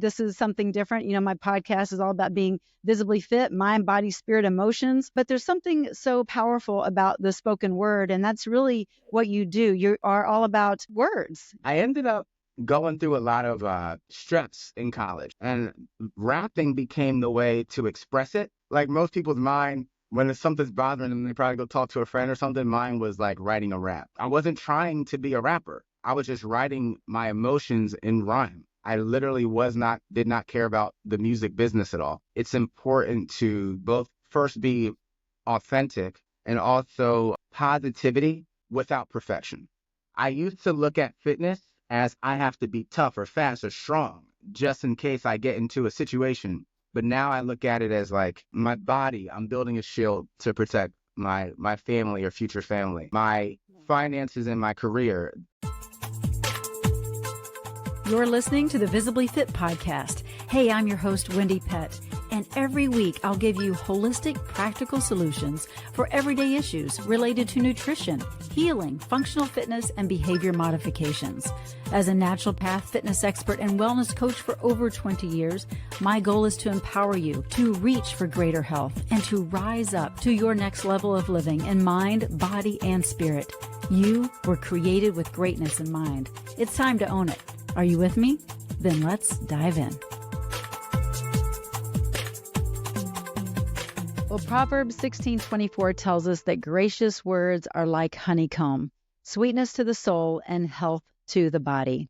This is something different. My podcast is all about being visibly fit, mind, body, spirit, emotions. But there's something so powerful about the spoken word. And that's really what you do. You are all about words. I ended up going through a lot of stress in college, and rapping became the way to express it. Like most people's mind, when something's bothering them, they probably go talk to a friend or something. Mine was like writing a rap. I wasn't trying to be a rapper. I was just writing my emotions in rhyme. I literally did not care about the music business at all. It's important to both first be authentic and also positivity without perfection. I used to look at fitness as I have to be tough or fast or strong just in case I get into a situation. But now I look at it as like my body, I'm building a shield to protect my family or future family, my finances and my career. You're listening to the Visibly Fit podcast. Hey, I'm your host, Wendie Pett. And every week, I'll give you holistic, practical solutions for everyday issues related to nutrition, healing, functional fitness, and behavior modifications. As a naturopath, fitness expert, and wellness coach for over 20 years, my goal is to empower you to reach for greater health and to rise up to your next level of living in mind, body, and spirit. You were created with greatness in mind. It's time to own it. Are you with me? Then let's dive in. Well, Proverbs 16:24 tells us that gracious words are like honeycomb, sweetness to the soul and health to the body.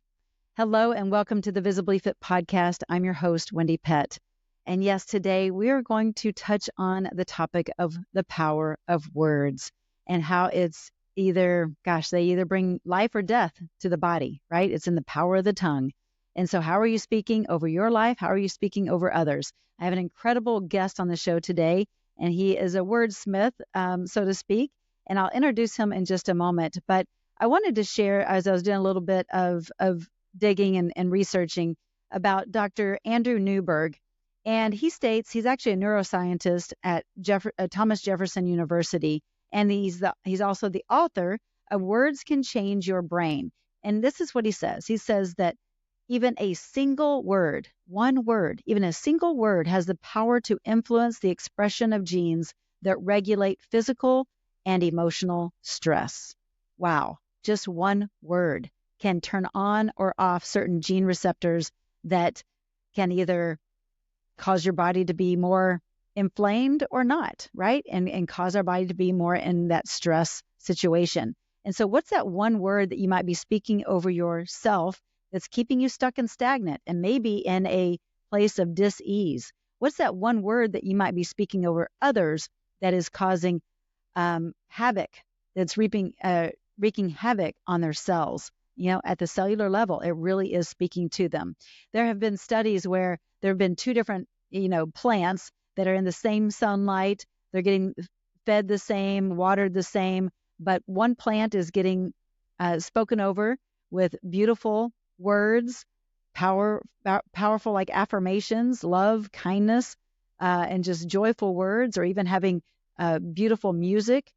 Hello and welcome to the Visibly Fit podcast. I'm your host, Wendie Pett. And yes, today we are going to touch on the topic of the power of words and how it's they either bring life or death to the body, right? It's in the power of the tongue. And so how are you speaking over your life? How are you speaking over others? I have an incredible guest on the show today, and he is a wordsmith, so to speak, and I'll introduce him in just a moment. But I wanted to share, as I was doing a little bit of digging and researching about Dr. Andrew Newberg, and he states he's actually a neuroscientist at Thomas Jefferson University, and he's also the author of Words Can Change Your Brain. And this is what he says. He says that even a single word, even a single word has the power to influence the expression of genes that regulate physical and emotional stress. Wow, just one word can turn on or off certain gene receptors that can either cause your body to be more inflamed or not, right? And cause our body to be more in that stress situation. And so what's that one word that you might be speaking over yourself that's keeping you stuck and stagnant and maybe in a place of dis-ease? What's that one word that you might be speaking over others that is causing havoc, that's wreaking havoc on their cells? At the cellular level, it really is speaking to them. There have been studies where there have been two different, plants that are in the same sunlight. They're getting fed the same, watered the same, but one plant is getting spoken over with beautiful words, powerful like affirmations, love, kindness, and just joyful words, or even having beautiful music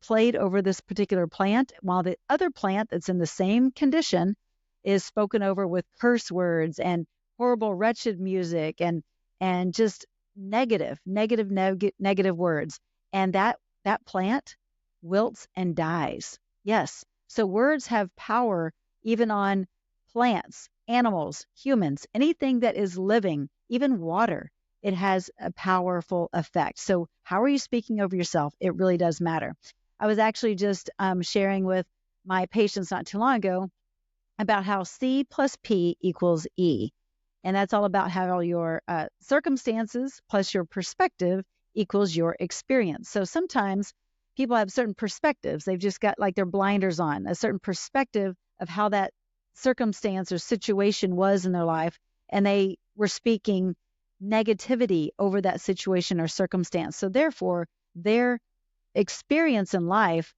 played over this particular plant, while the other plant that's in the same condition is spoken over with curse words and horrible, wretched music and just negative words. And that plant wilts and dies. Yes. So words have power even on plants, animals, humans, anything that is living, even water. It has a powerful effect. So how are you speaking over yourself? It really does matter. I was actually just sharing with my patients not too long ago about how C plus P equals E. And that's all about how your circumstances plus your perspective equals your experience. So sometimes people have certain perspectives. They've just got like their blinders on, a certain perspective of how that circumstance or situation was in their life. And they were speaking negativity over that situation or circumstance. So therefore, their experience in life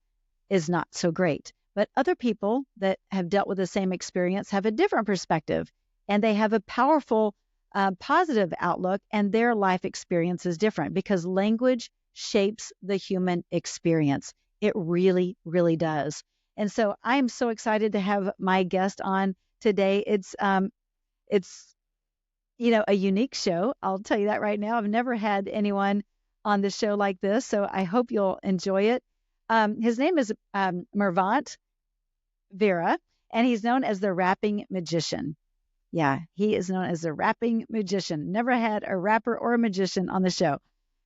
is not so great. But other people that have dealt with the same experience have a different perspective, and they have a powerful positive outlook, and their life experience is different because language shapes the human experience. It really, really does. And so I am so excited to have my guest on today. It's a unique show. I'll tell you that right now. I've never had anyone on the show like this, so I hope you'll enjoy it. His name is Mervant Vera, and he's known as the rapping magician. Yeah, he is known as the rapping magician. Never had a rapper or a magician on the show,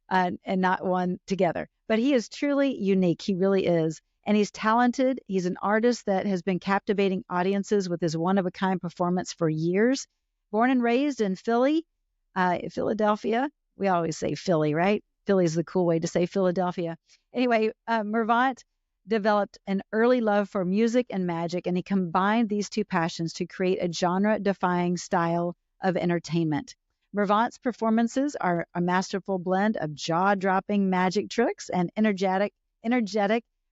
and not one together. But he is truly unique. He really is. And he's talented. He's an artist that has been captivating audiences with his one-of-a-kind performance for years. Born and raised in Philadelphia. We always say Philly, right? Philly is the cool way to say Philadelphia. Anyway, Mervant developed an early love for music and magic, and he combined these two passions to create a genre-defying style of entertainment. Mervant's performances are a masterful blend of jaw-dropping magic tricks and energetic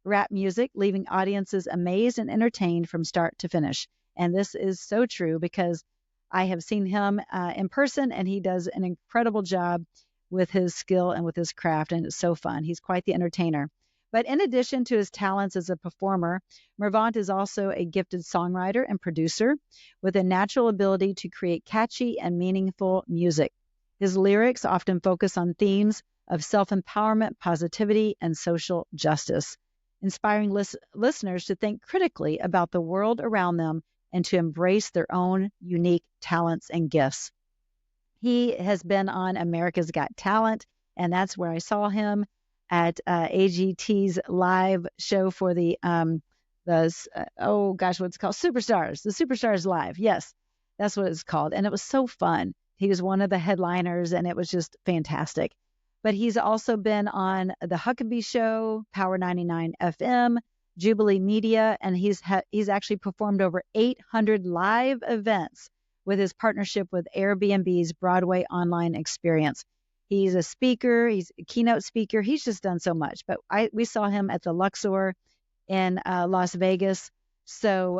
rap music, leaving audiences amazed and entertained from start to finish. And this is so true because I have seen him in person, and he does an incredible job with his skill and with his craft, and it's so fun. He's quite the entertainer. But in addition to his talents as a performer, Mervant is also a gifted songwriter and producer with a natural ability to create catchy and meaningful music. His lyrics often focus on themes of self-empowerment, positivity, and social justice, inspiring listeners to think critically about the world around them and to embrace their own unique talents and gifts. He has been on America's Got Talent, and that's where I saw him at AGT's live show for what's it called? Superstars, the Superstars Live. Yes, that's what it's called. And it was so fun. He was one of the headliners, and it was just fantastic. But he's also been on the Huckabee Show, Power 99 FM, Jubilee Media, and he's actually performed over 800 live events with his partnership with Airbnb's Broadway online experience. He's a speaker. He's a keynote speaker. He's just done so much. But we saw him at the Luxor in Las Vegas. So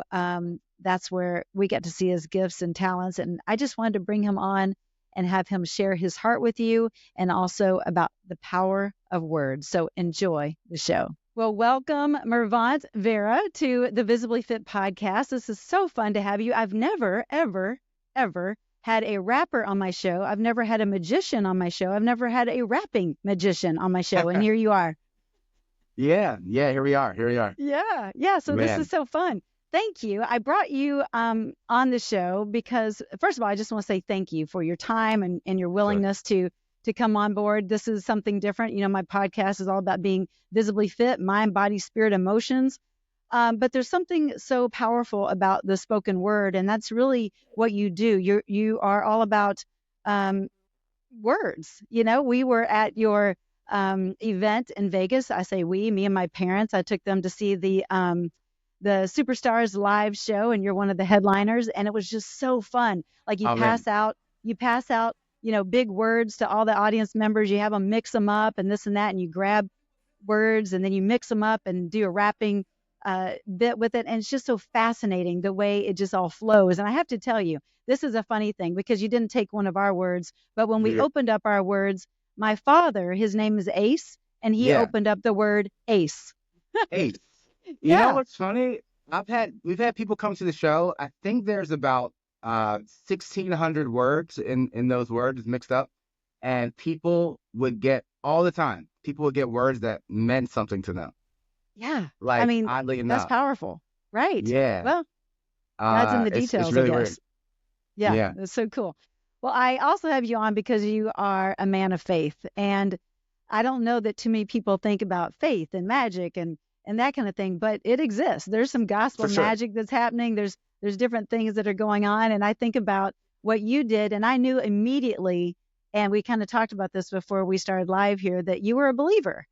that's where we get to see his gifts and talents. And I just wanted to bring him on and have him share his heart with you and also about the power of words. So enjoy the show. Well, welcome, Mervant Vera, to the Visibly Fit podcast. This is so fun to have you. I've never, ever, ever had a rapper on my show. I've never had a magician on my show. I've never had a rapping magician on my show. And here you are. Yeah, here we are. Yeah. So This is so fun. Thank you. I brought you on the show because, first of all, I just want to say thank you for your time and your willingness to come on board. This is something different. My podcast is all about being visibly fit, mind, body, spirit, emotions. But there's something so powerful about the spoken word, and that's really what you do. You are all about words. We were at your event in Vegas. I say we, me and my parents. I took them to see the Superstars live show, and you're one of the headliners, and it was just so fun. Like you pass out, big words to all the audience members. You have them mix them up and this and that, and you grab words and then you mix them up and do a rapping bit with it. And it's just so fascinating the way it just all flows. And I have to tell you, this is a funny thing because you didn't take one of our words, but when we opened up our words, my father, his name is Ace, and he opened up the word ace. Ace. You know what's funny? We've had people come to the show. I think there's about 1,600 words in those words mixed up, and people would get all the time. People would get words that meant something to them. Yeah, oddly enough, that's powerful, right? Yeah. Well, that's in the details, it's really I guess. Weird. Yeah, that's so cool. Well, I also have you on because you are a man of faith, and I don't know that too many people think about faith and magic and that kind of thing, but it exists. There's some gospel magic that's happening. There's different things that are going on, and I think about what you did, and I knew immediately, and we kind of talked about this before we started live here, that you were a believer,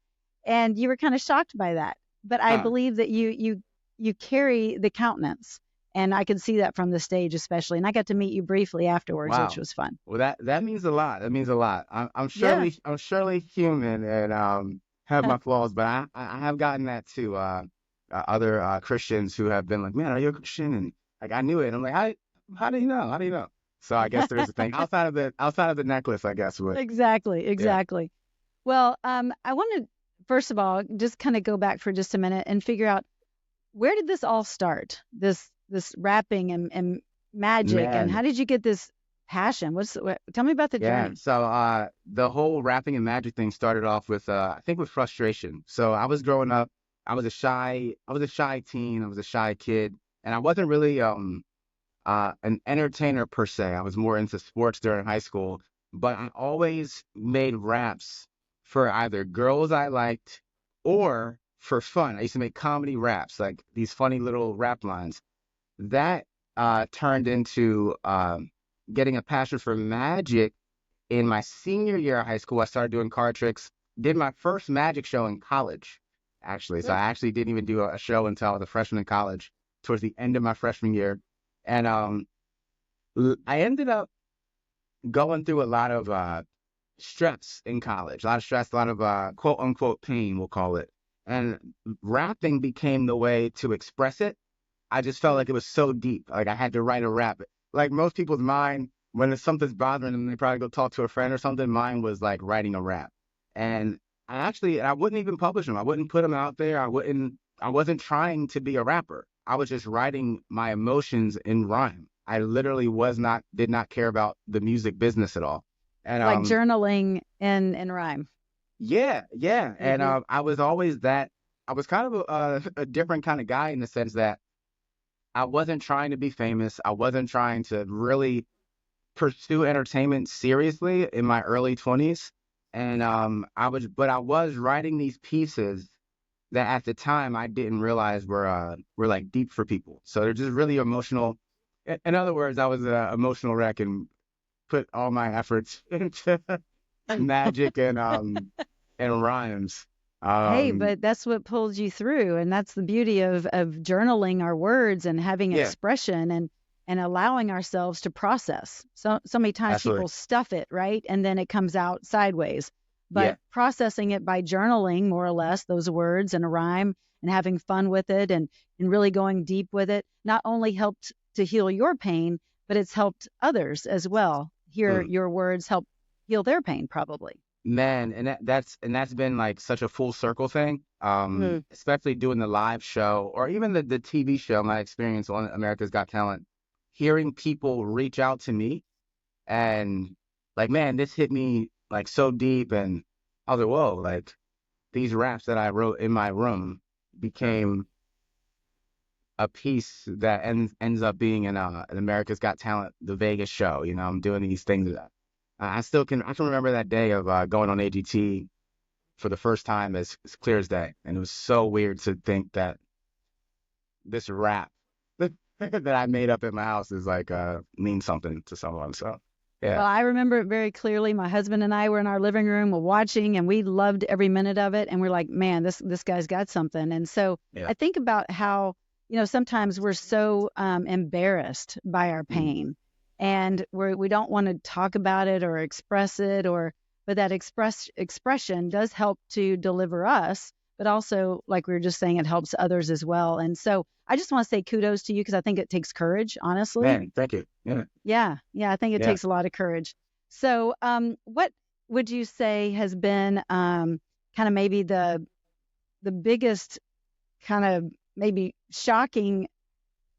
and you were kind of shocked by that. But I believe that you carry the countenance, and I could see that from the stage especially. And I got to meet you briefly afterwards, which was fun. Well, that means a lot. That means a lot. I'm surely human and have my flaws, but I have gotten that to other Christians who have been like, "Man, are you a Christian?" And like I knew it. I'm like, how do you know? How do you know? So I guess there's a thing outside of the necklace, I guess. Exactly. Yeah. Well, I want to first of all just kind of go back for just a minute and figure out where did this all start? This rapping and magic, and how did you get this passion? Tell me about the Yeah. journey. So the whole rapping and magic thing started off with I think with frustration. So I was growing up, I was a shy teen, I was a shy kid, and I wasn't really an entertainer per se. I was more into sports during high school, but I always made raps for either girls I liked or for fun. I used to make comedy raps, like these funny little rap lines. That turned into getting a passion for magic in my senior year of high school. I started doing card tricks, did my first magic show in college, actually. So I actually didn't even do a show until I was a freshman in college, towards the end of my freshman year. And I ended up going through a lot of stress in college, a lot of stress, a lot of quote unquote pain, we'll call it. And rapping became the way to express it. I just felt like it was so deep. Like I had to write a rap. Like most people's mind, when something's bothering them, they probably go talk to a friend or something. Mine was like writing a rap. And I wouldn't even publish them. I wouldn't put them out there. I wasn't trying to be a rapper. I was just writing my emotions in rhyme. I literally did not care about the music business at all. And Like journaling in rhyme. yeah, yeah. And Mm-hmm. I was kind of a different kind of guy in the sense that I wasn't trying to be famous. I wasn't trying to really pursue entertainment seriously in my early 20s. And but I was writing these pieces that at the time I didn't realize were like deep for people. So they're just really emotional. In other words, I was an emotional wreck and put all my efforts into magic and rhymes. Hey, Um, but that's what pulls you through, and that's the beauty of journaling our words and having yeah, expression and allowing ourselves to process. So many times absolutely. people stuff it, right? And then it comes out sideways. Yeah, But processing it by journaling more or less those words in a rhyme and having fun with it and really going deep with it not only helped to heal your pain, but it's helped others as well. Hear mm, your words help heal their pain probably. man, and that's been like such a full circle thing. Mm. Especially doing the live show or even the TV show. My experience on America's Got Talent, hearing people reach out to me and like, man, this hit me like so deep, and I was like, whoa, like these raps that I wrote in my room became a piece that ends up being in an America's Got Talent, the Vegas show. You know, I'm doing these things that I can remember that day of going on AGT for the first time as clear as day, and it was so weird to think that this rap that I made up at my house is like means something to someone. So yeah, Well, I remember it very clearly. My husband and I were in our living room watching, and we loved every minute of it. And we're like, man, this guy's got something. And so yeah, I think about how, sometimes we're so embarrassed by our mm, pain, and we don't want to talk about it or express it, but that expression does help to deliver us, but also, like we were just saying, it helps others as well. And so I just want to say kudos to you because I think it takes courage, honestly. man, thank you. Yeah, Yeah, yeah, I think it yeah. takes a lot of courage. So, what would you say has been kind of maybe the biggest kind of maybe shocking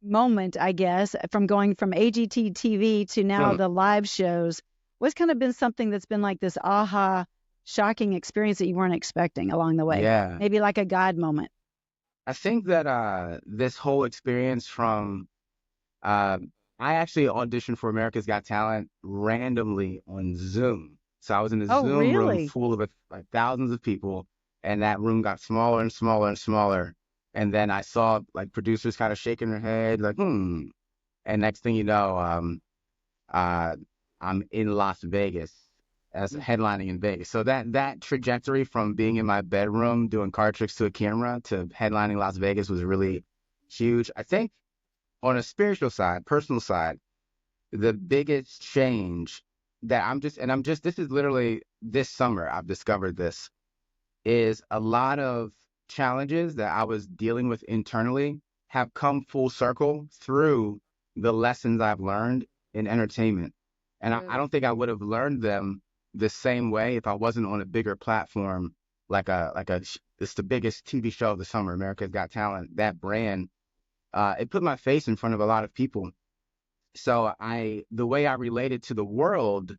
moment, I guess, from going from AGT TV to now Mm, the live shows? What's kind of been something that's been like this aha, shocking experience that you weren't expecting along the way? yeah. Maybe like a God moment. I think that this whole experience from uh, I actually auditioned for America's Got Talent randomly on Zoom. So I was in a Oh, Zoom room really? full of like thousands of people, and that room got smaller and smaller and smaller. And then I saw like producers kind of shaking their head, like, hmm. And next thing you know, uh, I'm in Las Vegas as headlining in Vegas. So that trajectory from being in my bedroom doing card tricks to a camera to headlining Las Vegas was really huge. I think on a spiritual side, personal side, the biggest change that this is literally this summer I've discovered this is a lot of challenges that I was dealing with internally have come full circle through the lessons I've learned in entertainment. And I Mm. don't think I would have learned them the same way if I wasn't on a bigger platform it's the biggest TV show of the summer, America's Got Talent. That brand, it put my face in front of a lot of people. So the way I related to the world,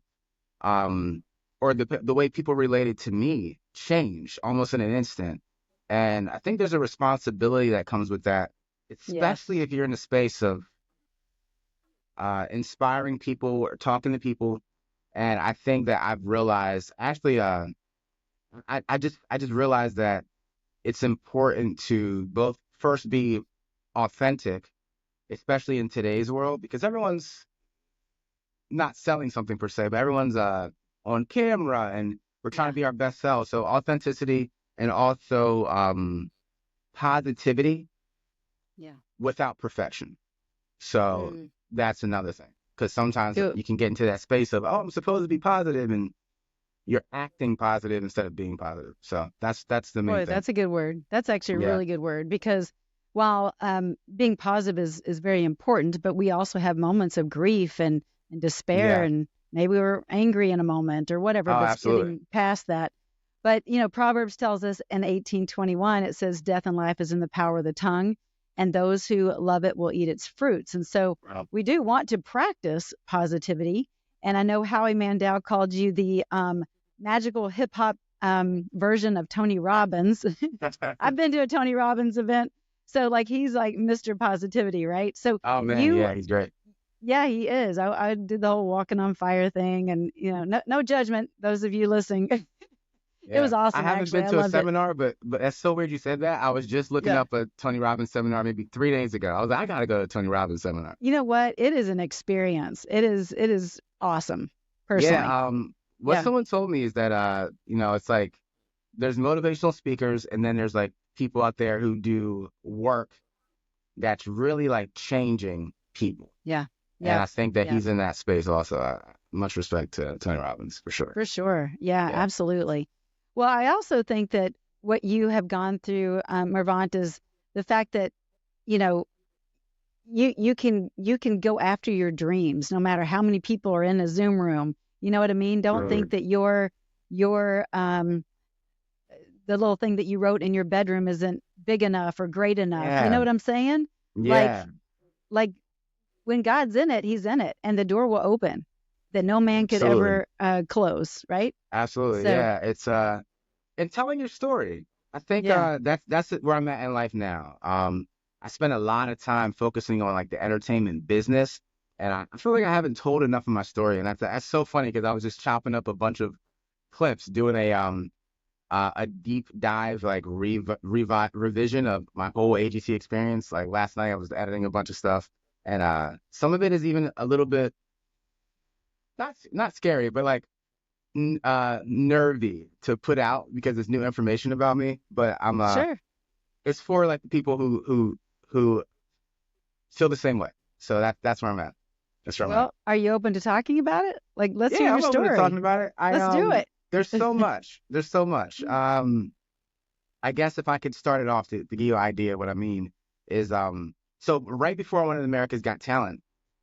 or the way people related to me changed almost in an instant. And I think there's a responsibility that comes with that, especially Yes. if you're in the space of inspiring people or talking to people. And I think that I've realized, actually, I just realized that it's important to both first be authentic, especially in today's world, because everyone's not selling something per se, but everyone's on camera and we're trying to be our best selves. So authenticity and also positivity Yeah. without perfection. So that's another thing, because sometimes Do you can get into that space of, oh, I'm supposed to be positive, and you're acting positive instead of being positive. So that's the main Boy, thing. that's a good word. That's actually a Yeah. really good word because while being positive is very important, but we also have moments of grief and despair, Yeah. and maybe we're angry in a moment or whatever, Oh, but absolutely. getting past that. But, Proverbs tells us in 18:21, it says, death and life is in the power of the tongue, and those who love it will eat its fruits. And so Wow. we do want to practice positivity. And I know Howie Mandel called you the magical hip hop version of Tony Robbins. I've been to a Tony Robbins event. So like he's like Mr. Positivity, right? So Oh man, yeah, he's great. yeah, he is. I did the whole walking on fire thing, and no judgment, those of you listening. It Yeah. was I awesome, haven't actually. been I to a loved it. seminar, but that's so weird you said that. I was just looking Yeah. up a Tony Robbins seminar maybe 3 days ago. I was like, I gotta go to a Tony Robbins seminar. You know what? It is an experience. It is awesome, personally. Yeah, what Yeah. someone told me is that it's like there's motivational speakers, and then there's like people out there who do work that's really like changing people. Yeah. And Yep. I think that Yep. he's in that space also. Much respect to Tony Robbins for sure. For sure. Yeah, Yeah. absolutely. Well, I also think that what you have gone through, Mervant, is the fact that, you know, you can go after your dreams no matter how many people are in a Zoom room. You know what I mean? Don't think Sure. that your the little thing that you wrote in your bedroom isn't big enough or great enough. You know Yeah. what I'm saying? Like Yeah. like when God's in it, he's in it, and the door will open that no man could Absolutely. ever close, right? Absolutely. So, Yeah. It's and telling your story. I think yeah. that's where I'm at in life now. I spend a lot of time focusing on like the entertainment business, and I feel like I haven't told enough of my story. And that's so funny because I was just chopping up a bunch of clips, doing a deep dive like revision of my whole agency experience. Like last night, I was editing a bunch of stuff, and some of it is even a little bit not scary, but like nervy to put out because it's new information about me. But Sure. it's for like the people who feel the same way. So that's where I'm at. That's where I'm at. Well, are you open to talking about it? Like, let's hear Yeah, your I'm open to talking story. about it. Let's do it. There's so much. There's so much. I guess if I could start it off to give you an idea what I mean is so right before I went to America's Got Talent,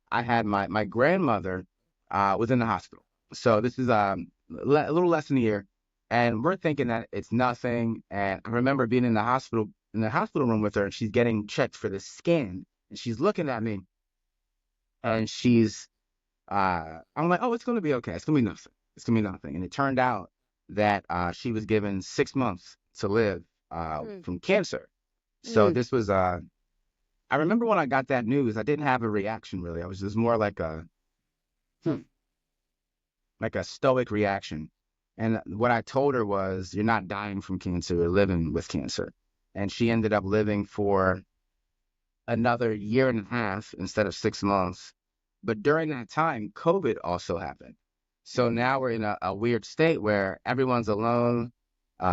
I had my grandmother was in the hospital. So this is a little less than a year, and we're thinking that it's nothing. And I remember being in the hospital room with her, and she's getting checked for the scan, and she's looking at me, and I'm like, oh, it's gonna be okay. It's gonna be nothing. It's gonna be nothing. And it turned out that she was given 6 months to live from cancer. So this was I remember when I got that news, I didn't have a reaction really. I was just more like a stoic reaction. And what I told her was, you're not dying from cancer, you're living with cancer. And she ended up living for another year and a half instead of 6 months. But during that time, COVID also happened. So now we're in a weird state where everyone's alone. Me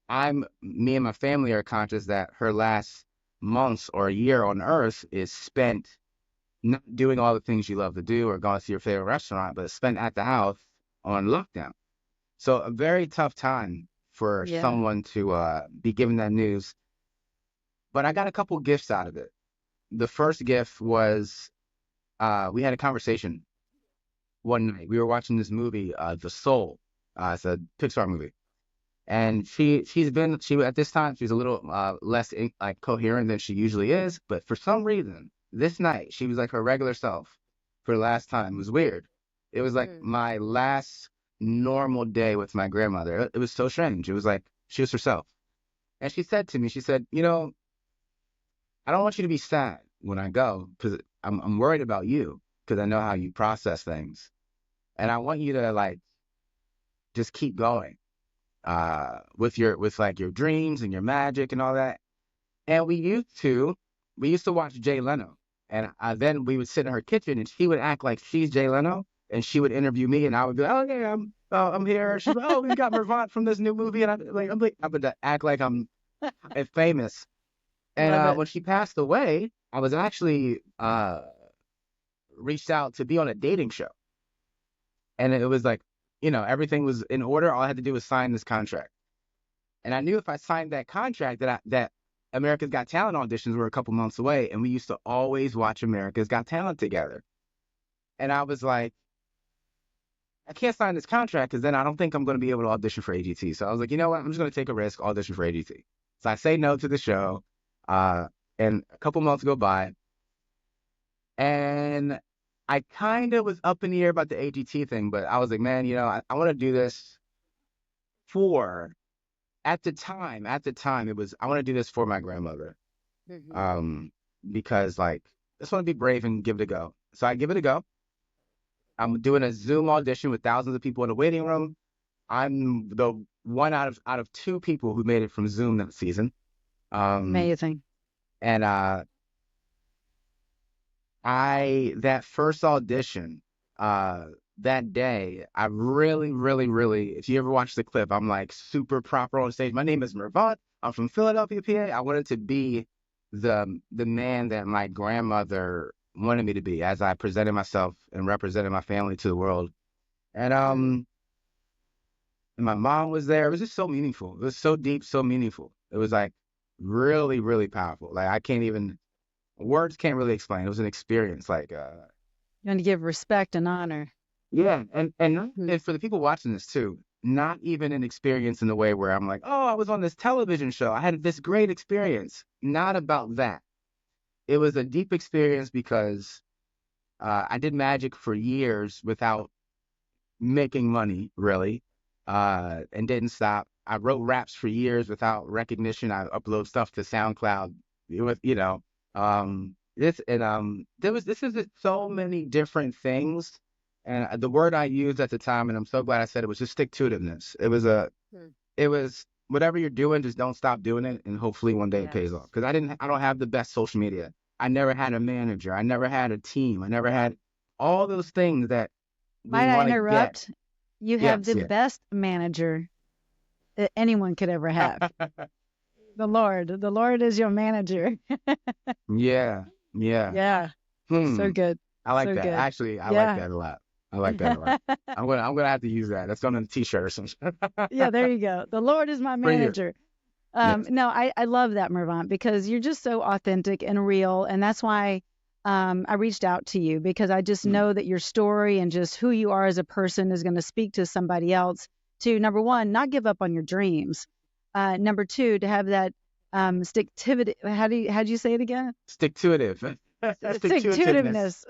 and my family are conscious that her last months or a year on earth is spent not doing all the things you love to do or going to your favorite restaurant, but spent at the house on lockdown. So a very tough time for Yeah. someone to be given that news. But I got a couple gifts out of it. The first gift was we had a conversation one night. We were watching this movie, The Soul. It's a Pixar movie. And she at this time, she's a little less like coherent than she usually is. But for some reason, This night, she was like her regular self for the last time. It was weird. It was like my last normal day with my grandmother. It was so strange. It was like she was herself. And she said to me, she said, you know, I don't want you to be sad when I go because I'm worried about you because I know how you process things. And I want you to like just keep going with like your dreams and your magic and all that. And we used to watch Jay Leno. And then we would sit in her kitchen and she would act like she's Jay Leno and she would interview me and I would be like, oh, yeah, I'm here. She's like, oh, we got Mervant from this new movie. And I would act like I'm famous. And when she passed away, I was actually reached out to be on a dating show. And it was like, you know, everything was in order. All I had to do was sign this contract. And I knew if I signed that contract that America's Got Talent auditions were a couple months away. And we used to always watch America's Got Talent together. And I was like, I can't sign this contract because then I don't think I'm going to be able to audition for AGT. So I was like, you know what? I'm just going to take a risk, audition for AGT. So I say no to the show. And a couple months go by. And I kind of was up in the air about the AGT thing, but I was like, man, you know, I want to do this at the time, it was, I want to do this for my grandmother. Because like, I just want to be brave and give it a go. So I give it a go. I'm doing a Zoom audition with thousands of people in the waiting room. I'm the one out of two people who made it from Zoom that season. Amazing. And that first audition, that day, I really, really, really, if you ever watch the clip, I'm like super proper on stage. My name is Mervant. I'm from Philadelphia, PA. I wanted to be the man that my grandmother wanted me to be as I presented myself and represented my family to the world. And my mom was there. It was just so meaningful. It was so deep, so meaningful. It was like really, really powerful. Like words can't really explain. It was an experience. Like you want to give respect and honor. Yeah, and for the people watching this too, not even an experience in the way where I'm like, oh, I was on this television show. I had this great experience. Not about that. It was a deep experience because I did magic for years without making money, really, and didn't stop. I wrote raps for years without recognition. I upload stuff to SoundCloud. It was, you know, this is so many different things. And the word I used at the time, and I'm so glad I said it, was just stick-to-itiveness. It was whatever you're doing, just don't stop doing it, and hopefully one day it pays off. Because I don't have the best social media. I never had a manager. I never had a team. I never had all those things that we Might I want to interrupt? get. You have the best manager that anyone could ever have. The Lord is your manager. Yeah. So good. I like so that. Good. Actually, I like that a lot. I'm gonna have to use that. That's on a t-shirt or something. Yeah, there you go. The Lord is my manager. Yes. No, I love that, Mervant, because you're just so authentic and real, and that's why I reached out to you, because I just know that your story and just who you are as a person is going to speak to somebody else to, number one, not give up on your dreams. Number two, to have that stick-to-it. How do you say it again? Stick-to-itive. Stick-to-itiveness.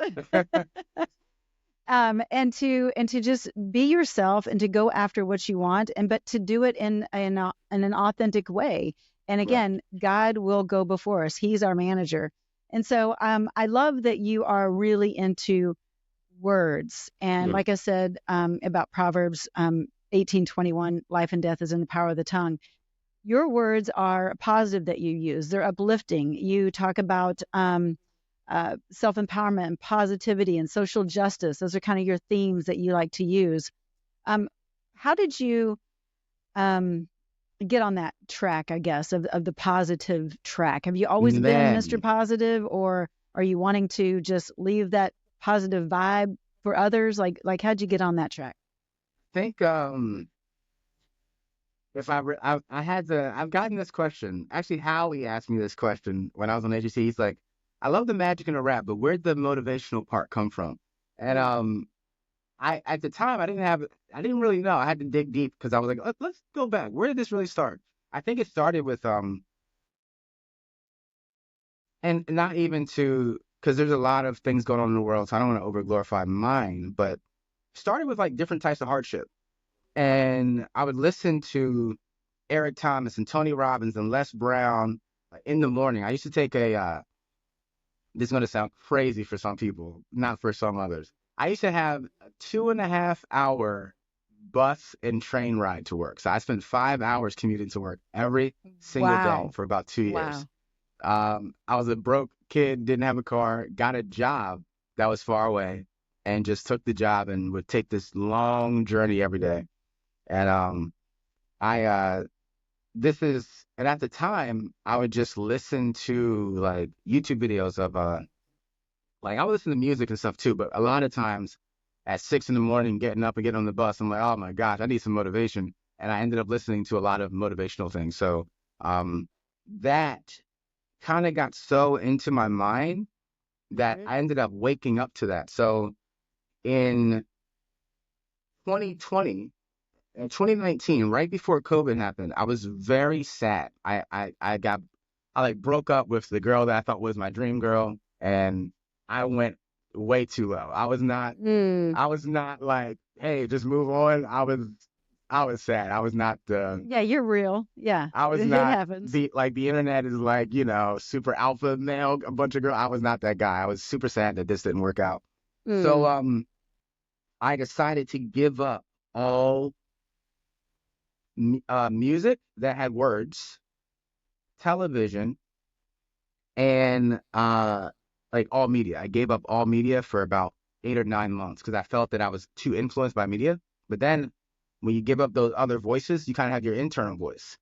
And to just be yourself and to go after what you want, but to do it in an authentic way. And again, God will go before us. He's our manager. And so I love that you are really into words. And like I said about Proverbs 18:21, life and death is in the power of the tongue. Your words are positive that you use. They're uplifting. You talk about self-empowerment and positivity and social justice. Those are kind of your themes that you like to use. How did you get on that track, I guess, of the positive track? Have you always been Mr. Positive, or are you wanting to just leave that positive vibe for others? Like how'd you get on that track? I think if I've gotten this question. Actually, Howie asked me this question when I was on AGC. He's like, I love the magic in the rap, but where'd the motivational part come from? And I at the time I didn't really know. I had to dig deep because I was like, let's go back. Where did this really start? I think it started with and not even to because there's a lot of things going on in the world, so I don't want to over glorify mine, but started with like different types of hardship. And I would listen to Eric Thomas and Tony Robbins and Les Brown in the morning. I used to take this is going to sound crazy for some people, not for some others. I used to have a 2.5 hour bus and train ride to work. So I spent 5 hours commuting to work every single day for about 2 years. I was a broke kid, didn't have a car, got a job that was far away, and just took the job and would take this long journey every day. And and at the time I would just listen to like YouTube videos of like I would listen to music and stuff too, but a lot of times at 6 a.m, getting up and getting on the bus, I'm like, oh my gosh, I need some motivation. And I ended up listening to a lot of motivational things. So that kind of got so into my mind that I ended up waking up to that. So in 2020 and 2019, right before COVID happened, I was very sad. I like broke up with the girl that I thought was my dream girl, and I went way too low. I was not like, hey, just move on. I was sad. I was not yeah, you're real. Yeah. I was it not happens. the internet is like, super alpha male, a bunch of girls. I was not that guy. I was super sad that this didn't work out. So I decided to give up all music that had words, television, and like all media. I gave up all media for about 8 or 9 months because I felt that I was too influenced by media. But then when you give up those other voices, you kind of have your internal voice.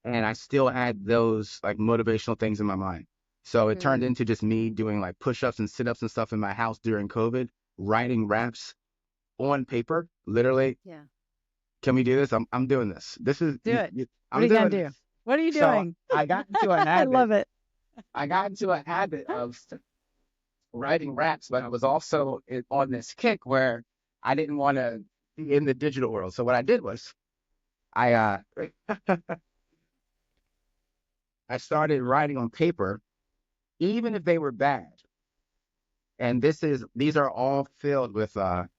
And I still had those like motivational things in my mind. So it turned into just me doing like push-ups and sit-ups and stuff in my house during COVID, writing raps on paper, literally. Yeah. Can we do this? I'm doing this. This is do it. I'm what are you gonna doing do? this. What are you doing? So I got into a habit. I love it. I got into a habit of writing raps, but I was also on this kick where I didn't want to be in the digital world. So what I did was I I started writing on paper, even if they were bad. And these are all filled with raps,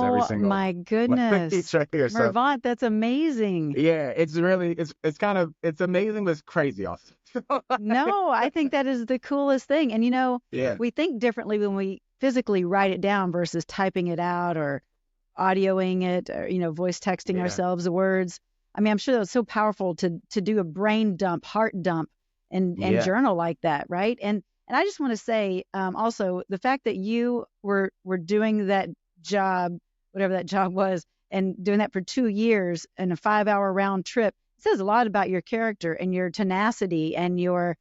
every single. Oh my goodness. Each right here. So, Mervant, that's amazing. yeah, it's really it's kind of it's amazing, but it's crazy also. No, I think that is the coolest thing. And Yeah. we think differently when we physically write it down versus typing it out or audioing it or voice texting Yeah. ourselves the words. I mean, I'm sure that's so powerful to do a brain dump, heart dump, and Yeah. journal like that, right? And I just want to say also the fact that you were doing that job, whatever that job was, and doing that for 2 years in a 5-hour round trip says a lot about your character and your tenacity and your,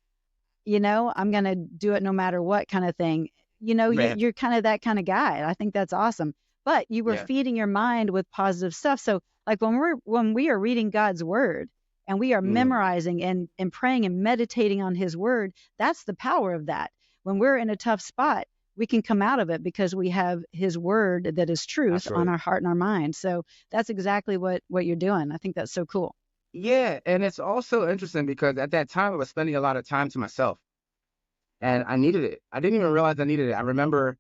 I'm going to do it no matter what kind of thing. You're kind of that kind of guy. I think that's awesome. But you were feeding your mind with positive stuff. So like when we are reading God's word and we are memorizing and praying and meditating on his word, that's the power of that. When we're in a tough spot, we can come out of it because we have his word that is truth on our heart and our mind. So that's exactly what you're doing. I think that's so cool. Yeah, and it's also interesting because at that time I was spending a lot of time to myself, and I needed it. I didn't even realize I needed it. I remember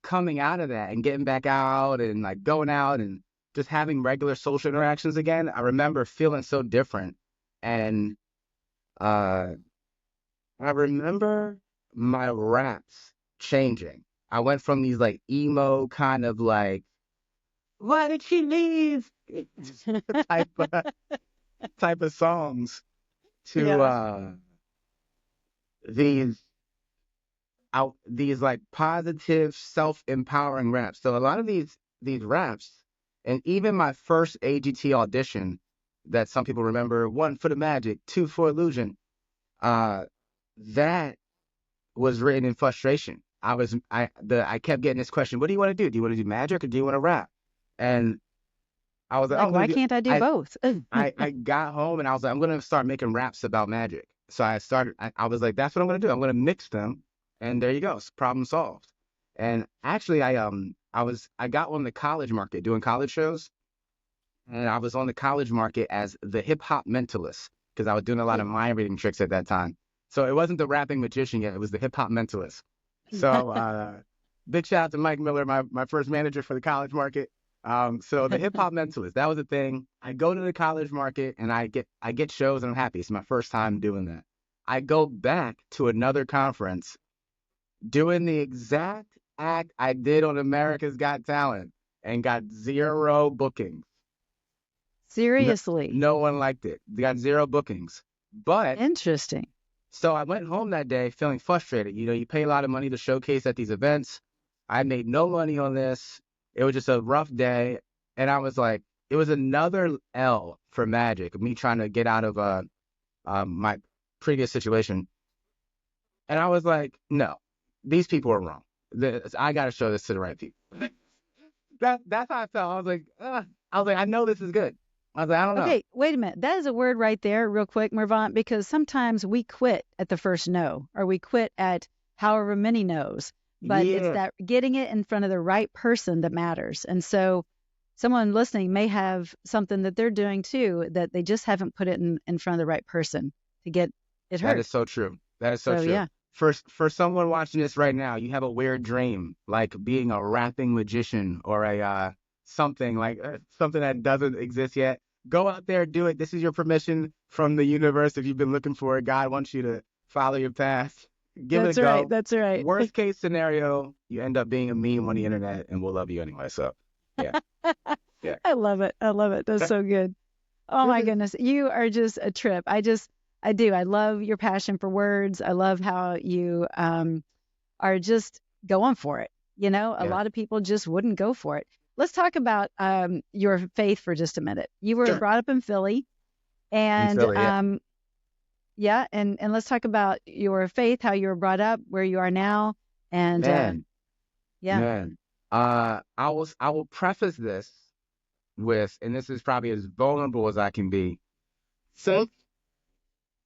coming out of that and getting back out and like going out and just having regular social interactions again. I remember feeling so different, and I remember my raps changing. I went from these like emo kind of like, why did she leave? type of songs to these like positive self-empowering raps. So a lot of these raps, and even my first AGT audition that some people remember, 1 for the Magic, 2 for Illusion, that was written in frustration. I kept getting this question, what do you want to do? Do you want to do magic or do you want to rap? And I was like, why can't I do both? I got home and I was like, I'm going to start making raps about magic. So I was like, that's what I'm going to do. I'm going to mix them. And there you go. Problem solved. And actually, I got on the college market doing college shows. And I was on the college market as the hip hop mentalist because I was doing a lot of mind reading tricks at that time. So it wasn't the rapping magician yet. It was the hip hop mentalist. So big shout out to Mike Miller, my first manager for the college market. So the hip hop mentalist, that was the thing. I go to the college market and I get shows and I'm happy. It's my first time doing that. I go back to another conference doing the exact act I did on America's Got Talent and got 0 bookings. Seriously? No one liked it. They got 0 bookings. But Interesting. so I went home that day feeling frustrated. You pay a lot of money to showcase at these events. I made no money on this. It was just a rough day. And I was like, it was another L for Magic, me trying to get out of my previous situation. And I was like, no, these people are wrong. I got to show this to the right people. That's how I felt. I was like, I know this is good. I was like, I don't know. Okay, wait a minute. That is a word right there, real quick, Mervant, because sometimes we quit at the first no, or we quit at however many no's. But it's that getting it in front of the right person that matters. And so someone listening may have something that they're doing too, that they just haven't put it in front of the right person to get it heard. That is so true. That is so true. Yeah. For someone watching this right now, you have a weird dream, like being a rapping magician or a something that doesn't exist yet. Go out there, do it. This is your permission from the universe. If you've been looking for it, God wants you to follow your path. Give it a go. That's right. Worst case scenario, you end up being a meme on the internet, and we'll love you anyway. So, yeah. Yeah. I love it. That's so good. Oh my goodness, you are just a trip. I do. I love your passion for words. I love how you are just going for it. A lot of people just wouldn't go for it. Let's talk about your faith for just a minute. You were brought up in Philly, and and let's talk about your faith, how you were brought up, where you are now, and I will preface this with, and this is probably as vulnerable as I can be. So,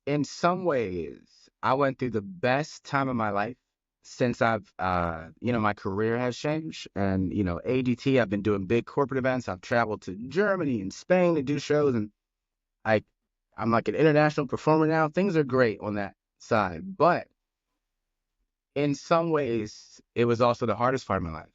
in some ways, I went through the best time of my life since I've, my career has changed. And, ADT, I've been doing big corporate events. I've traveled to Germany and Spain to do shows. And I'm like an international performer now. Things are great on that side. But in some ways, it was also the hardest part of my life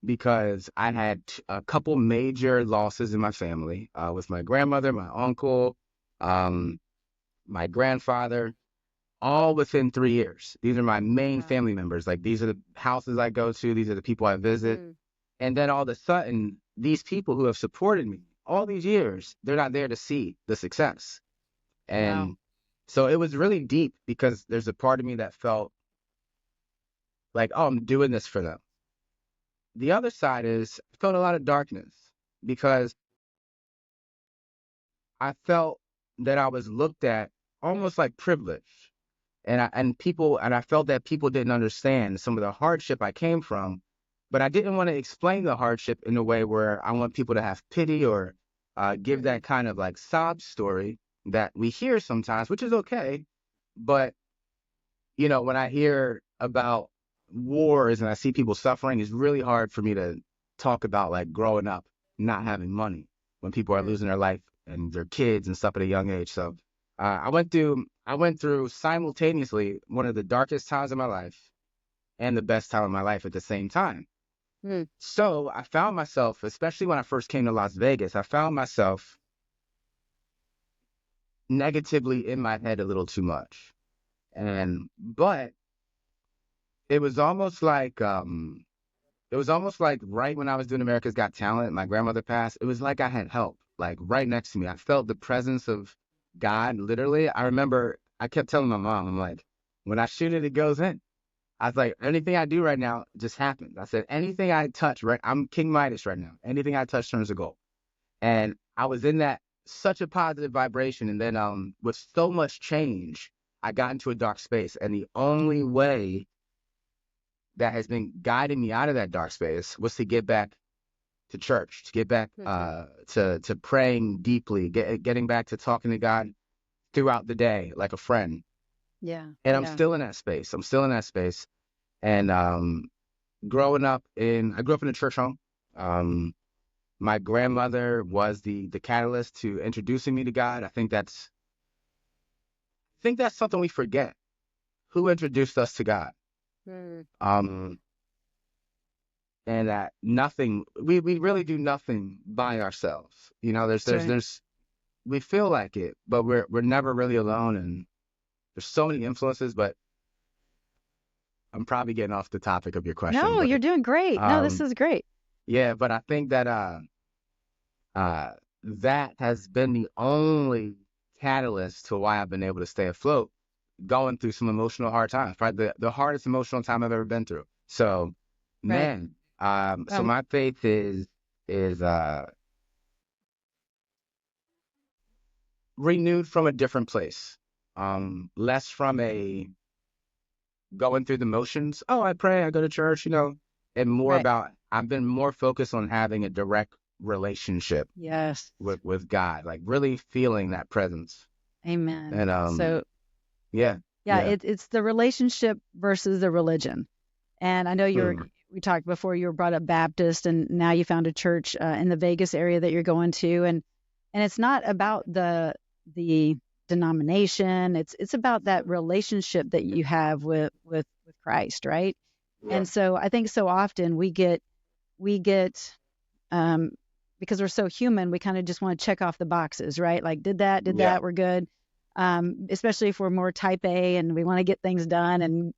because I had a couple major losses in my family with my grandmother, my uncle, my grandfather, all within 3 years. These are my main family members. Like, these are the houses I go to. These are the people I visit. And then all of a sudden, these people who have supported me all these years, they're not there to see the success. And so it was really deep because there's a part of me that felt like, oh, I'm doing this for them. The other side is I felt a lot of darkness because I felt that I was looked at almost like privilege. And I felt that people didn't understand some of the hardship I came from, but I didn't want to explain the hardship in a way where I want people to have pity or give that kind of like sob story that we hear sometimes, which is okay. But, when I hear about wars and I see people suffering, it's really hard for me to talk about like growing up, not having money when people are losing their life and their kids and stuff at a young age. So I went through simultaneously one of the darkest times of my life and the best time of my life at the same time. So I found myself, especially when I first came to Las Vegas, I found myself negatively in my head a little too much. But it was almost like right when I was doing America's Got Talent, my grandmother passed. It was like I had help, like right next to me. I felt the presence of God, literally. I remember I kept telling my mom, I'm like, when I shoot it, it goes in. I was like, anything I do right now just happens. I said, anything I touch, right? I'm King Midas right now. Anything I touch turns to gold. And I was in that such a positive vibration. And then with so much change, I got into a dark space. And the only way that has been guiding me out of that dark space was to get back to church, to get back to praying deeply, getting back to talking to God throughout the day like a friend. Yeah. And I'm still in that space. And I grew up in a church home. My grandmother was the catalyst to introducing me to God. I think that's something we forget. who introduced us to God? Mm. And that nothing, we really do nothing by ourselves. You know, there's we feel like it, but we're never really alone, and there's so many influences. But I'm probably getting off the topic of your question. No, But you're doing great. No, this is great. yeah, but I think that that has been the only catalyst to why I've been able to stay afloat, going through some emotional hard times, probably the hardest emotional time I've ever been through. So, Right. man, so my faith is renewed from a different place, less from a going through the motions. Oh, I pray, I go to church, you know, and more Right. about, I've been more focused on having a direct relationship Yes. with God, like really feeling that presence. Amen. And So yeah, it's the relationship versus the religion. And I know we talked before, you were brought up Baptist, and now you found a church in the Vegas area that you're going to, and it's not about the denomination. It's about that relationship that you have with Christ, right? yeah, And so I think so often we get um, because we're so human, we kind of just want to check off the boxes, right? Like did that, we're good. Especially if we're more type A and we want to get things done, and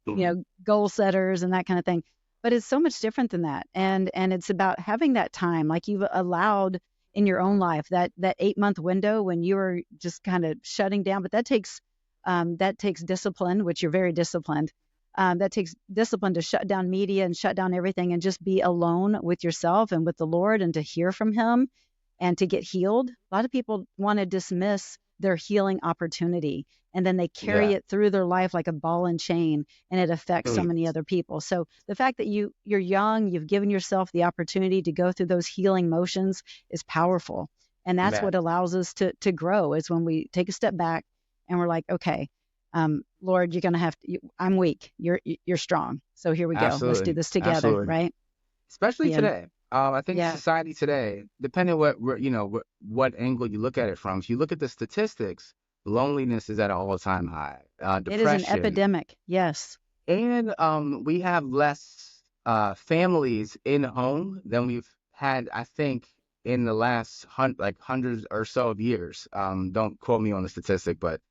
goal setters and that kind of thing. But it's so much different than that, and it's about having that time, like you've allowed in your own life, that 8-month window when you are just kind of shutting down. But that takes discipline, which you're very disciplined. That takes discipline to shut down media and shut down everything and just be alone with yourself and with the Lord, and to hear from Him and to get healed. A lot of people want to dismiss their healing opportunity, and then they carry it through their life like a ball and chain, and it affects so many other people. So the fact that you're young, you've given yourself the opportunity to go through those healing motions is powerful. And that's what allows us to grow, is when we take a step back and we're like, okay, Lord, you're going to have to, I'm weak. You're strong. So here we go. absolutely. Let's do this together. Absolutely. Right. Especially Yeah. today. I think society today, depending what angle you look at it from, if you look at the statistics, loneliness is at an all-time high. Depression. It is an epidemic. Yes. And we have less families in home than we've had, I think, in the last hundreds or so of years. Don't quote me on the statistic, but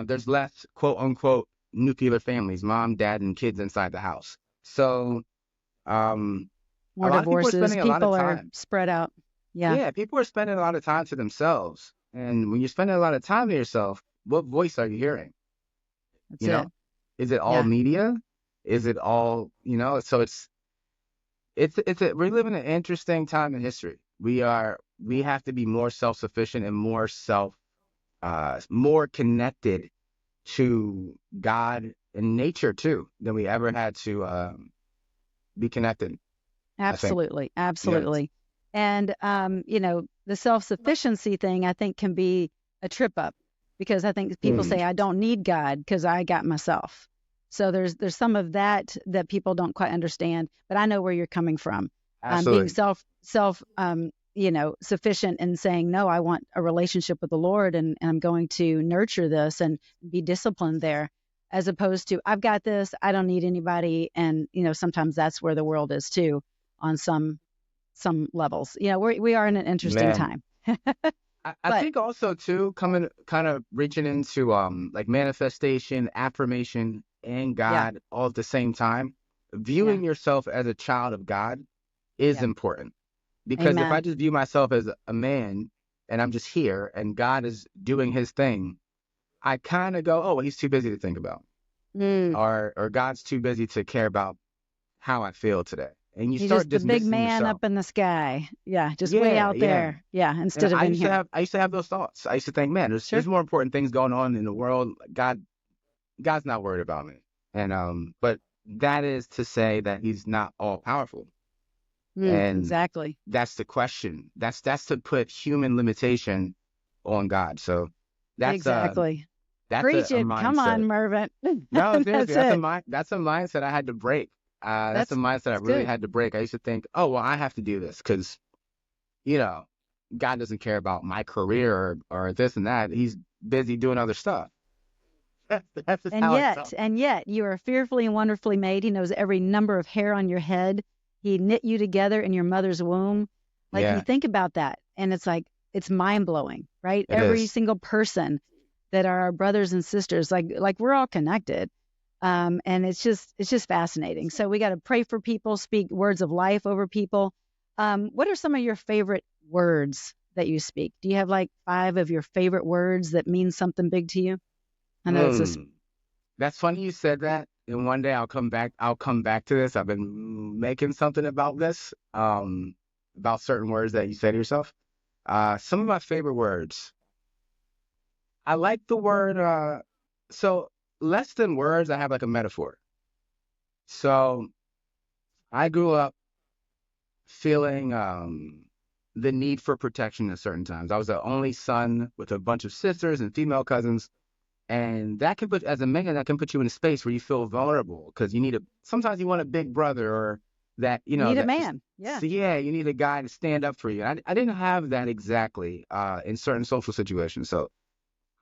there's less quote unquote nuclear families, mom, dad, and kids inside the house. So more divorces. People are spread out. Yeah, people are spending a lot of time to themselves. And when you're spending a lot of time to yourself, what voice are you hearing? That's it. Is it all media? Is it all, so we're living an interesting time in history. We have to be more self-sufficient and more connected to God and nature too than we ever had to be connected. Absolutely. Absolutely. Yes. And, the self-sufficiency thing, I think, can be a trip up, because I think people say, I don't need God because I got myself. So there's some of that people don't quite understand, but I know where you're coming from. Being sufficient and saying, no, I want a relationship with the Lord, and I'm going to nurture this and be disciplined there, as opposed to, I've got this, I don't need anybody. And, sometimes that's where the world is too, on some levels. We are in an interesting time. I think also too, kind of reaching into like manifestation, affirmation, and God all at the same time. Viewing yourself as a child of God is important, because if I just view myself as a man and I'm just here and God is doing His thing, I kind of go, oh, well, He's too busy to think about, or God's too busy to care about how I feel today. And you start just the big man yourself up in the sky. Yeah, just way out there. Yeah, instead of in here. I used to have those thoughts. I used to think, man, there's more important things going on in the world. God's not worried about me. And but that is to say that He's not all powerful. And exactly. That's the question. That's to put human limitation on God. So that's exactly. That's Preach it. Come on, Mervant. No, seriously, that's a mindset I had to break. That's a mindset I really had to break. I used to think, oh, well, I have to do this because, God doesn't care about my career or this and that. He's busy doing other stuff. That's just how I felt. And yet, you are fearfully and wonderfully made. He knows every number of hair on your head. He knit you together in your mother's womb. Like, you Yeah, think about that, and it's like, it's mind blowing, right? it Every is. single person that are our brothers and sisters, like we're all connected. And it's just fascinating. So we got to pray for people, speak words of life over people. What are some of your favorite words that you speak? Do you have like 5 of your favorite words that mean something big to you? I know it's a Hmm. That's funny you said that. And one day I'll come back. I'll come back to this. I've been making something about this. About certain words that you say to yourself. Some of my favorite words. I like the word. So less than words, I have like a metaphor. So I grew up feeling the need for protection at certain times. I was the only son with a bunch of sisters and female cousins. And that can put, as a man, that can put you in a space where you feel vulnerable because you need sometimes you want a big brother or that, you need a that, man. Yeah. so yeah, you need a guy to stand up for you. I didn't have that exactly in certain social situations. So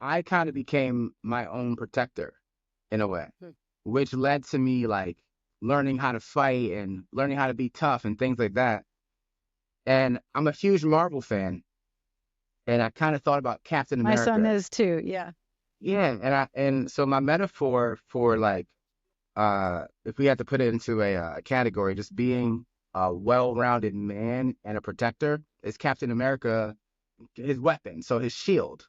I kind of became my own protector in a way, Hmm. which led to me like learning how to fight and learning how to be tough and things like that. And I'm a huge Marvel fan. And I kind of thought about Captain My son America. is too. Yeah. Yeah, and so my metaphor for like if we had to put it into a category, just being a well-rounded man and a protector is Captain America, his weapon, so his shield.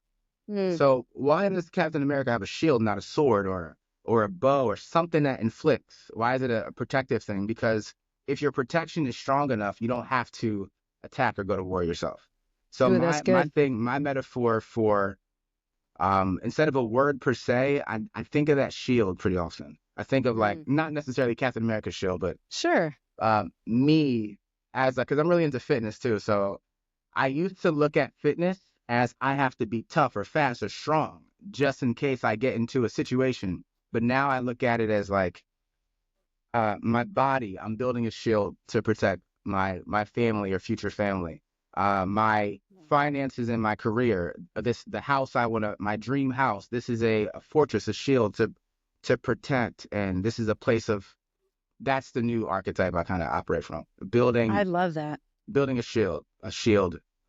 Mm. So why does Captain America have a shield, not a sword or a bow or something that inflicts? Why is it a protective thing? Because if your protection is strong enough, you don't have to attack or go to war yourself. So Ooh, that's good. my metaphor for instead of a word per se, I think of that shield pretty often. I think of like Mm. not necessarily Captain America's shield, but Sure. me as like, because I'm really into fitness too. So I used to look at fitness as I have to be tough or fast or strong just in case I get into a situation. But now I look at it as like my body. I'm building a shield to protect my family or future family. My finances and my career. The house I want to, my dream house. This is a fortress, a shield to protect, and this is a place of. That's the new archetype I kind of operate from. I love that. Building a shield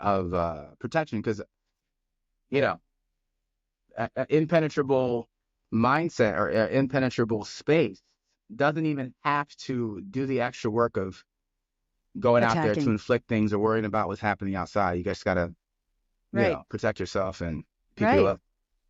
of protection, because you know, an impenetrable mindset or impenetrable space doesn't even have to do the extra work of going out there to Attacking. inflict things or worrying about what's happening outside. You just gotta, Right. protect yourself and pick you Right. up.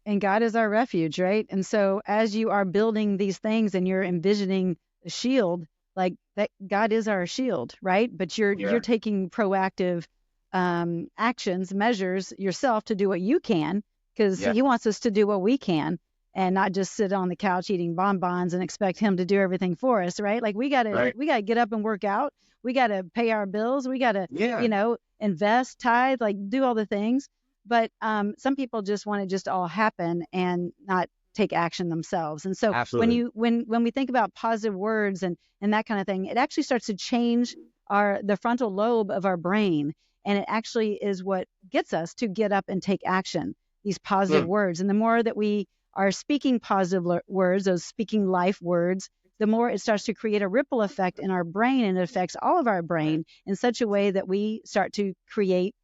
And God is our refuge, right? And so as you are building these things and you're envisioning a shield, like that, God is our shield, right? But you're Yeah. taking proactive actions, measures yourself to do what you can, because Yeah. He wants us to do what we can and not just sit on the couch eating bonbons and expect Him to do everything for us, right? Like Right. we gotta get up and work out. We gotta pay our bills. We gotta, Yeah. invest, tithe, like do all the things. But some people just want it just all happen and not take action themselves. And so Absolutely. when we think about positive words and that kind of thing, it actually starts to change the frontal lobe of our brain, and it actually is what gets us to get up and take action. These positive Mm. words, and the more that we are speaking positive words, those speaking life words, the more it starts to create a ripple effect in our brain, and it affects all of our brain in such a way that we start to create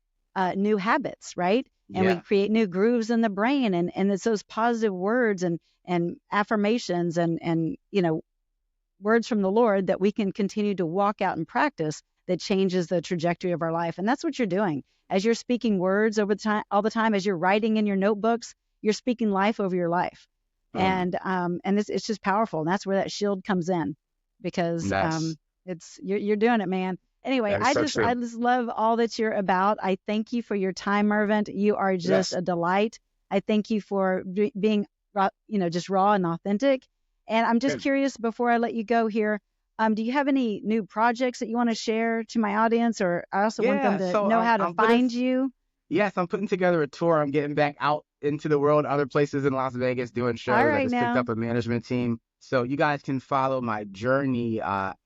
new habits, right? And we Yeah. create new grooves in the brain, and it's those positive words and affirmations and words from the Lord that we can continue to walk out and practice that changes the trajectory of our life. And that's what you're doing as you're speaking words over the time, all the time, as you're writing in your notebooks. You're speaking life over your life, Mm. and it's just powerful. And that's where that shield comes in, because That's it's you're doing it, man. Anyway, that is so I true. just love all that you're about. I thank you for your time, Mervant. You are just Yes. a delight. I thank you for being just raw and authentic. And I'm just Good. curious, before I let you go here, do you have any new projects that you want to share to my audience, or I also want them Yeah. to So know how to I'm putting. find you? Yes, I'm putting together a tour. I'm getting back out into the world, other places in Las Vegas, doing All shows. I right just picked now. up a management team. So you guys can follow my journey at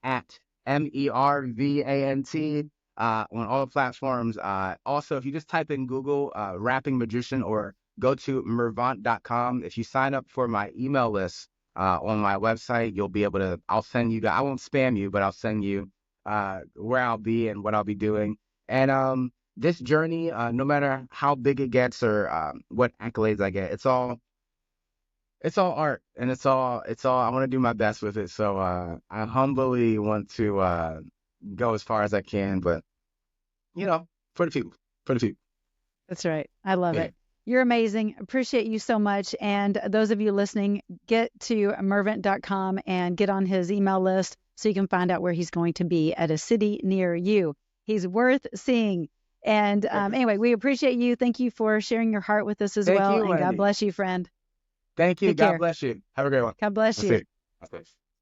Mervant on all platforms. Also, if you just type in Google rapping magician or go to Mervant.com. If you sign up for my email list on my website, you'll be able to, I'll send you, I won't spam you, but I'll send you where I'll be and what I'll be doing. And this journey, no matter how big it gets or what accolades I get, it's all art, and it's all, I want to do my best with it. So I humbly want to go as far as I can, but, for the people. That's right. I love it. You're amazing. Appreciate you so much. And those of you listening, get to Mervant.com and get on his email list so you can find out where he's going to be at a city near you. He's worth seeing. And anyway, we appreciate you. Thank you for sharing your heart with us as well. You, and God bless you, friend. Thank you. Take God care. bless you. Have a great one. God bless you.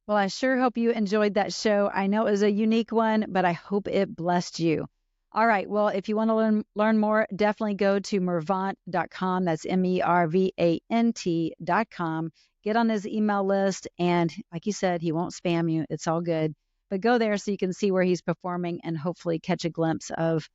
Well, I sure hope you enjoyed that show. I know it was a unique one, but I hope it blessed you. All right. Well, if you want to learn more, definitely go to Mervant.com. That's MERVANT.com. Get on his email list. And like you said, he won't spam you. It's all good. But go there so you can see where he's performing and hopefully catch a glimpse of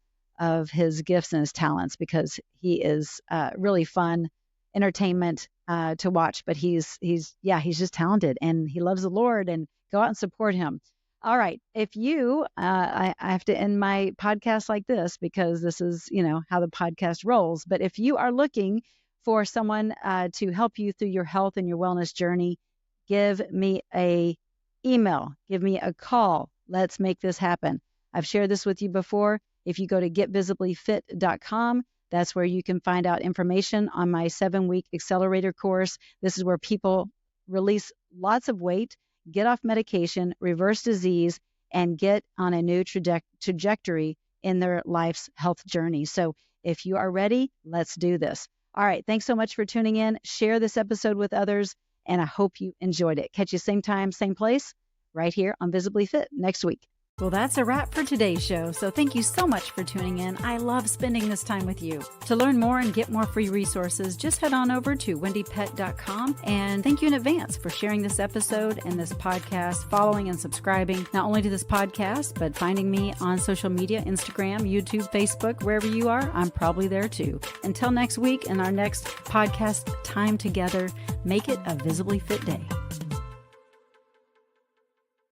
his gifts and his talents, because he is really fun entertainment to watch. But he's just talented and he loves the Lord, and go out and support him. All right. If you, I have to end my podcast like this because this is, how the podcast rolls. But if you are looking for someone to help you through your health and your wellness journey, give me a email, give me a call. Let's make this happen. I've shared this with you before. If you go to getvisiblyfit.com, that's where you can find out information on my 7-week accelerator course. This is where people release lots of weight, get off medication, reverse disease, and get on a new trajectory in their life's health journey. So if you are ready, let's do this. All right. Thanks so much for tuning in. Share this episode with others, and I hope you enjoyed it. Catch you same time, same place, right here on Visibly Fit next week. Well, that's a wrap for today's show. So thank you so much for tuning in. I love spending this time with you. To learn more and get more free resources, just head on over to wendiepett.com. And thank you in advance for sharing this episode and this podcast, following and subscribing not only to this podcast, but finding me on social media, Instagram, YouTube, Facebook, wherever you are, I'm probably there too. Until next week and our next podcast time together, make it a Visibly Fit day.